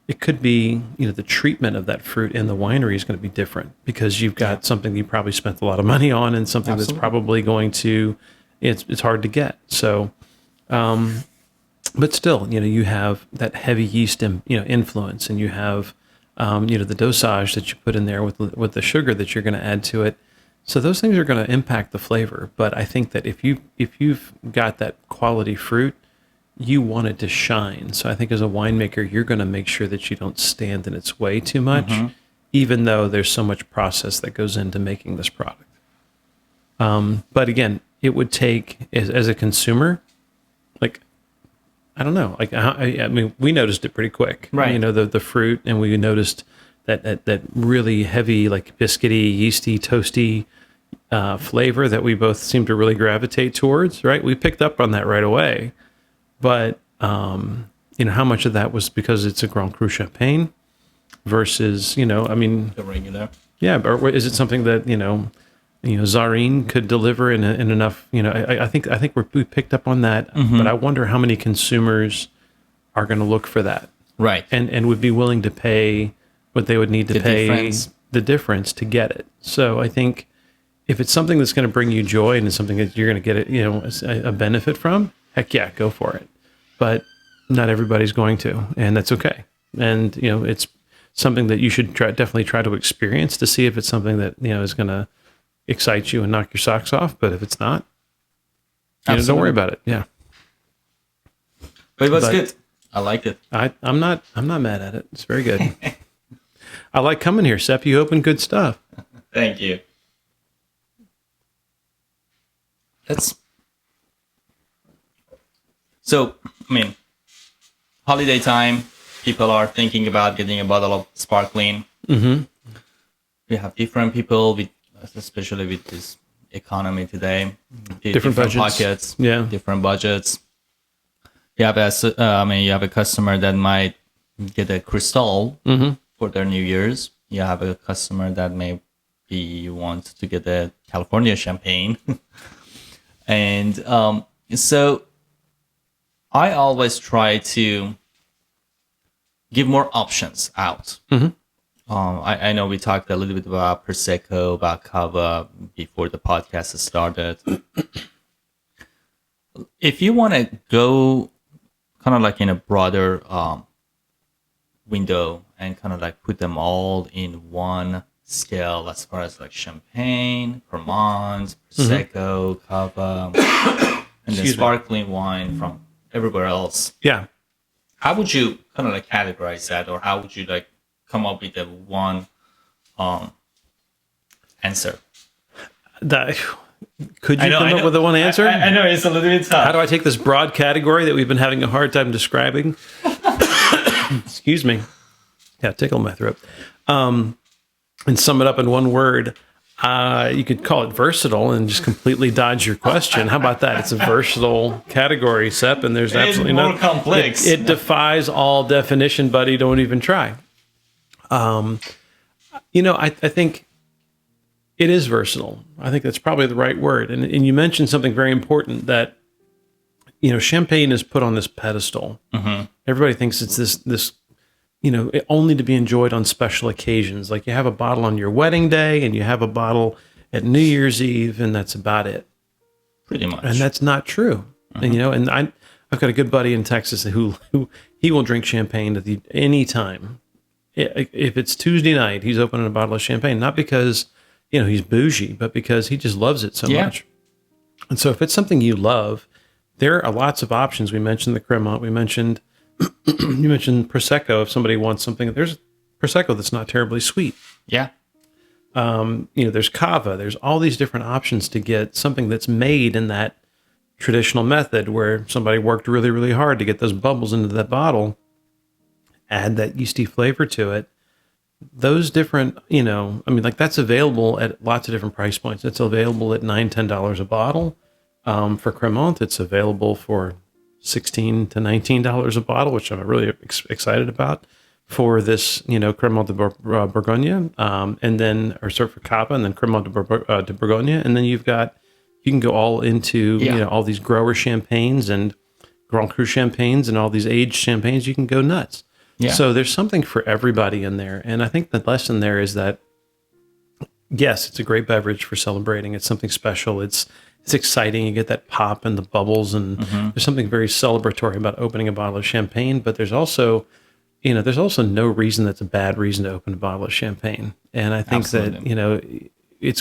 Speaker 2: it could be, the treatment of that fruit in the winery is going to be different because you've got something you probably spent a lot of money on and something that's probably going to, it's hard to get. So, but still, you have that heavy yeast, influence, and you have, the dosage that you put in there with the sugar that you're going to add to it. So those things are going to impact the flavor. But I think that if you've got that quality fruit, you want it to shine. So I think as a winemaker, you're going to make sure that you don't stand in its way too much, even though there's so much process that goes into making this product. But again, it would take, as a consumer, like, I don't know, like, I mean, we noticed it pretty quick,
Speaker 1: right?
Speaker 2: The fruit, and we noticed that really heavy, like biscuity, yeasty, toasty flavor that we both seem to really gravitate towards, right? We picked up on that right away. But, how much of that was because it's a Grand Cru Champagne versus,
Speaker 1: The regular.
Speaker 2: yeah, or is it something that, Zarine could deliver in enough, I think we picked up on that, but I wonder how many consumers are going to look for that.
Speaker 1: Right.
Speaker 2: And would be willing to pay what they would need to pay the difference to get it. So I think if it's something that's going to bring you joy and it's something that you're going to get a benefit from, heck yeah, go for it. But not everybody's going to, and that's okay. And it's something that you should definitely try to experience to see if it's something that is going to excite you and knock your socks off. But if it's not, don't worry about it. Yeah.
Speaker 1: But it was good. I liked it.
Speaker 2: I'm not mad at it. It's very good. I like coming here, Sep. You open good stuff.
Speaker 1: Thank you. So, holiday time, people are thinking about getting a bottle of sparkling. Mm-hmm. We have different people, especially with this economy today.
Speaker 2: Different budgets.
Speaker 1: Pockets,
Speaker 2: yeah.
Speaker 1: Different budgets. You have a customer that might get a crystal for their New Year's. You have a customer that maybe wants to get a California champagne. And so I always try to give more options out. I know we talked a little bit about Prosecco, about Cava before the podcast started. If you want to go kind of like in a broader window and kind of like put them all in one scale as far as like champagne, Cremant, Prosecco, Cava, and then sparkling wine from everywhere else.
Speaker 2: Yeah.
Speaker 1: How would you kind of like categorize that, or how would you like come up with a one answer?
Speaker 2: Could you come up with a one answer?
Speaker 1: I know it's a little bit tough.
Speaker 2: How do I take this broad category that we've been having a hard time describing? Excuse me. Yeah, tickle my throat. And sum it up in one word. You could call it versatile and just completely dodge your question. How about that? It's a versatile category, Sep, and there's absolutely
Speaker 1: more complex.
Speaker 2: It defies all definition, buddy. Don't even try. I think it is versatile. I think that's probably the right word. And you mentioned something very important that, champagne is put on this pedestal. Everybody thinks it's this only to be enjoyed on special occasions. Like you have a bottle on your wedding day and you have a bottle at New Year's Eve, and that's about it.
Speaker 1: Pretty much.
Speaker 2: And that's not true. And I've got a good buddy in Texas who he will drink champagne at any time. If it's Tuesday night, he's opening a bottle of champagne, not because, he's bougie, but because he just loves it so much. And so if it's something you love, there are lots of options. We mentioned the Cremant. We mentioned you mentioned Prosecco. If somebody wants something, there's Prosecco that's not terribly sweet.
Speaker 1: Yeah.
Speaker 2: There's Cava. There's all these different options to get something that's made in that traditional method where somebody worked really, really hard to get those bubbles into that bottle, add that yeasty flavor to it. Those different, that's available at lots of different price points. It's available at $9, $10 a bottle. For Cremant, it's available for $16 to $19 a bottle, which I'm really excited about for this, Cremant de Bourgogne, and then, for Cava, and then Cremant de Bourgogne. And then you can go all into, all these grower champagnes and Grand Cru champagnes and all these aged champagnes. You can go nuts. Yeah. So there's something for everybody in there. And I think the lesson there is that, yes, it's a great beverage for celebrating. It's something special. It's exciting. You get that pop and the bubbles, and there's something very celebratory about opening a bottle of champagne. But there's also no reason that's a bad reason to open a bottle of champagne. And I think that,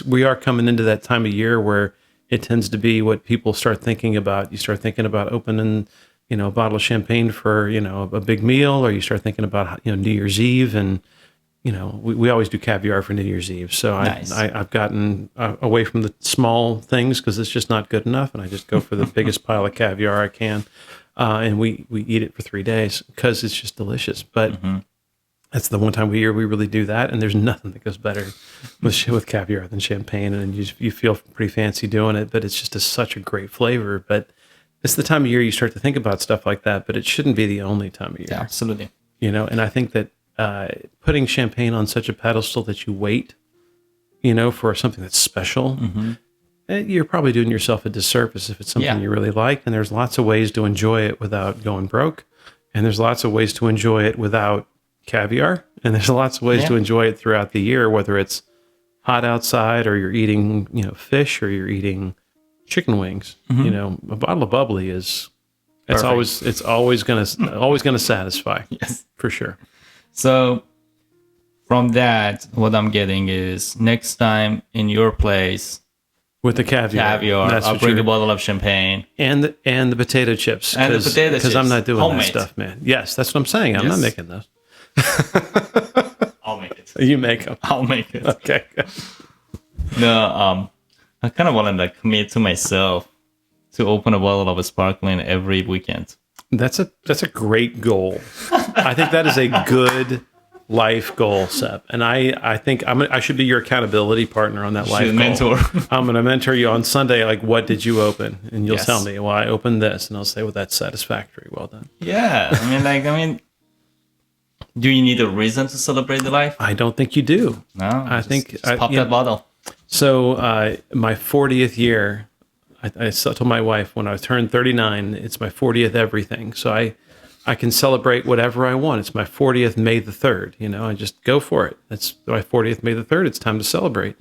Speaker 2: we are coming into that time of year where it tends to be what people start thinking about. You start thinking about opening, a bottle of champagne for, a big meal, or you start thinking about, New Year's Eve. And, we always do caviar for New Year's Eve. So nice. I've gotten away from the small things because it's just not good enough. And I just go for the biggest pile of caviar I can. And we eat it for 3 days because it's just delicious. But That's the one time a year we really do that, and there's nothing that goes better with caviar than champagne, and you feel pretty fancy doing it, but it's just such a great flavor. But it's the time of year you start to think about stuff like that, but it shouldn't be the only time of year.
Speaker 1: Yeah, absolutely.
Speaker 2: You know, and I think that putting champagne on such a pedestal that you wait, you know, for something that's special, you're probably doing yourself a disservice if it's something you really like. And there's lots of ways to enjoy it without going broke, and there's lots of ways to enjoy it without caviar, and there's lots of ways to enjoy it throughout the year, whether it's hot outside or you're eating, you know, fish or you're eating chicken wings. You know, a bottle of bubbly is always gonna satisfy.
Speaker 1: Yes,
Speaker 2: for sure.
Speaker 1: So from that, what I'm getting is next time in your place
Speaker 2: with the caviar,
Speaker 1: I'll bring a bottle of champagne
Speaker 2: and the potato chips, because I'm not doing
Speaker 1: homemade.
Speaker 2: that stuff, man. Yes, that's what I'm saying. I'm not making those.
Speaker 1: I'll make it.
Speaker 2: You make them.
Speaker 1: I'll make it.
Speaker 2: Okay.
Speaker 1: No, I kind of want to commit to myself to open a bottle of sparkling every weekend.
Speaker 2: That's a great goal. I think that is a good life goal, Sep. And I think I should be your accountability partner on that life goal.
Speaker 1: Mentor.
Speaker 2: I'm going to mentor you on Sunday. Like, what did you open? And you'll tell me, well, I opened this, and I'll say, well, that's satisfactory. Well done.
Speaker 1: Yeah, I mean. Do you need a reason to celebrate the life?
Speaker 2: I don't think you do.
Speaker 1: No,
Speaker 2: I think
Speaker 1: just pop that bottle.
Speaker 2: So my 40th year, I told my wife when I turned 39, it's my 40th everything. So I can celebrate whatever I want. It's my 40th May the 3rd. You know, I just go for it. It's my 40th May the 3rd. It's time to celebrate.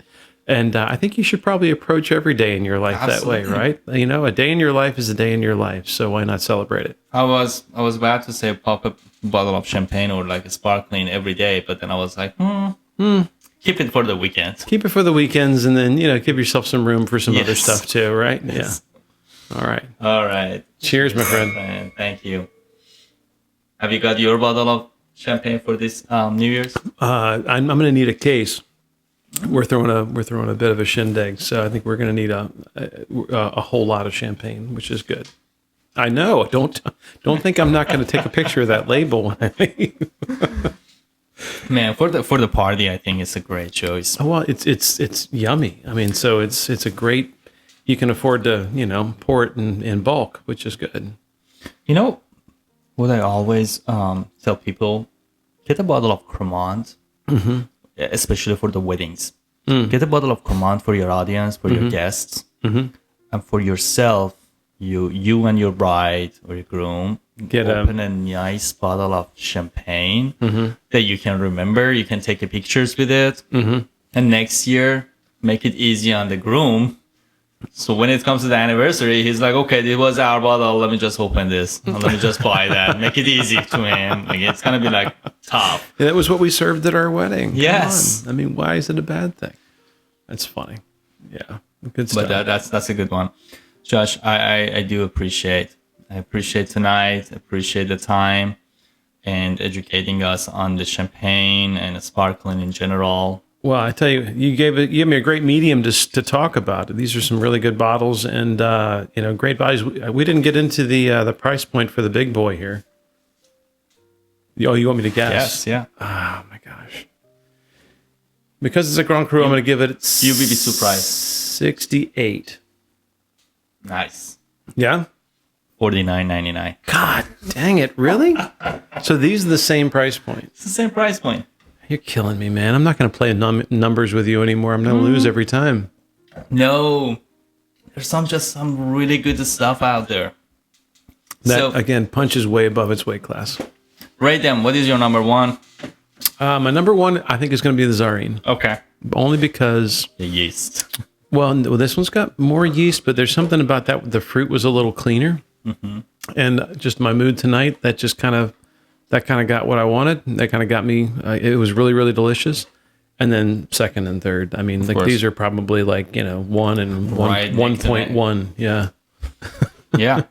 Speaker 2: And I think you should probably approach every day in your life that way, right? You know, a day in your life is a day in your life. So why not celebrate it?
Speaker 1: I was about to say pop a bottle of champagne or like a sparkling every day, but then I was like, keep it for the weekend.
Speaker 2: Keep it for the weekends, and then, you know, give yourself some room for some other stuff too, right?
Speaker 1: Yes.
Speaker 2: Yeah. All right.
Speaker 1: All right.
Speaker 2: Cheers, my friend.
Speaker 1: Thank you. Have you got your bottle of champagne for this New Year's?
Speaker 2: I'm going to need a case. We're throwing a bit of a shindig, so I think we're going to need a whole lot of champagne, which is good. I know. Don't think I'm not going to take a picture of that label when I leave.
Speaker 1: Man, for the party, I think it's a great choice.
Speaker 2: Oh, well, it's yummy. I mean, so it's a great. You can afford to, you know, pour it in bulk, which is good.
Speaker 1: You know what I always tell people: get a bottle of Cremant. Especially for the weddings. Get a bottle of Cremant for your audience, for your guests, and for yourself. You and your bride or your groom open a nice bottle of champagne that you can remember. You can take pictures with it, and next year make it easy on the groom. So when it comes to the anniversary, he's like, okay, this was our bottle. Let me just open this. And let me just buy that. Make it easy to him. Like, it's going to be like tough.
Speaker 2: That was what we served at our wedding.
Speaker 1: Yes.
Speaker 2: I mean, why is it a bad thing? That's funny. Yeah. Good stuff.
Speaker 1: But that's a good one. Josh, I do appreciate tonight. Appreciate the time and educating us on the champagne and sparkling in general.
Speaker 2: Well, I tell you, you gave me a great medium to talk about. These are some really good bottles, and you know, great values. We didn't get into the price point for the big boy here. Oh, you want me to guess?
Speaker 1: Yes, yeah.
Speaker 2: Oh my gosh! Because it's a Grand Cru, I'm going to give it.
Speaker 1: You will be surprised.
Speaker 2: 68.
Speaker 1: Nice.
Speaker 2: Yeah.
Speaker 1: $49.99.
Speaker 2: God dang it! Really? So these are the same price point.
Speaker 1: It's the same price point.
Speaker 2: You're killing me, man. I'm not going to play numbers with you anymore. I'm going to lose every time.
Speaker 1: No. There's some really good stuff out there.
Speaker 2: That, again, punches way above its weight class.
Speaker 1: Rate them. What is your number one?
Speaker 2: My number one, I think, is going to be the Tsarine.
Speaker 1: Okay.
Speaker 2: Only because...
Speaker 1: the yeast.
Speaker 2: Well, this one's got more yeast, but there's something about that. The fruit was a little cleaner. And just my mood tonight, that kind of got what I wanted. That kind of got me. It was really, really delicious. And then second and third. I mean, like these are probably like, you know, 1 and 1.1. Yeah.
Speaker 1: Yeah.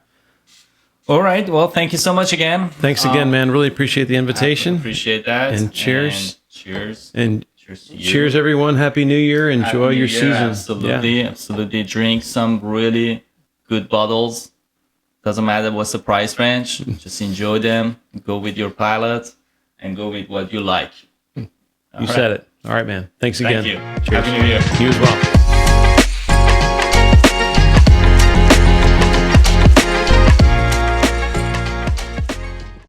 Speaker 1: All right. Well, thank you so much again.
Speaker 2: Thanks again, man. Really appreciate the invitation.
Speaker 1: I appreciate that.
Speaker 2: And cheers.
Speaker 1: And cheers.
Speaker 2: And
Speaker 1: cheers to you.
Speaker 2: Cheers, everyone. Happy New Year. Enjoy your season.
Speaker 1: Absolutely. Yeah. Absolutely. Drink some really good bottles. Doesn't matter what's the price range. Just enjoy them. Go with your palate. and go with what you like.
Speaker 2: You said it. All right, man. Thanks again.
Speaker 1: Thank you.
Speaker 2: Cheers.
Speaker 1: Happy New Year.
Speaker 2: You as well.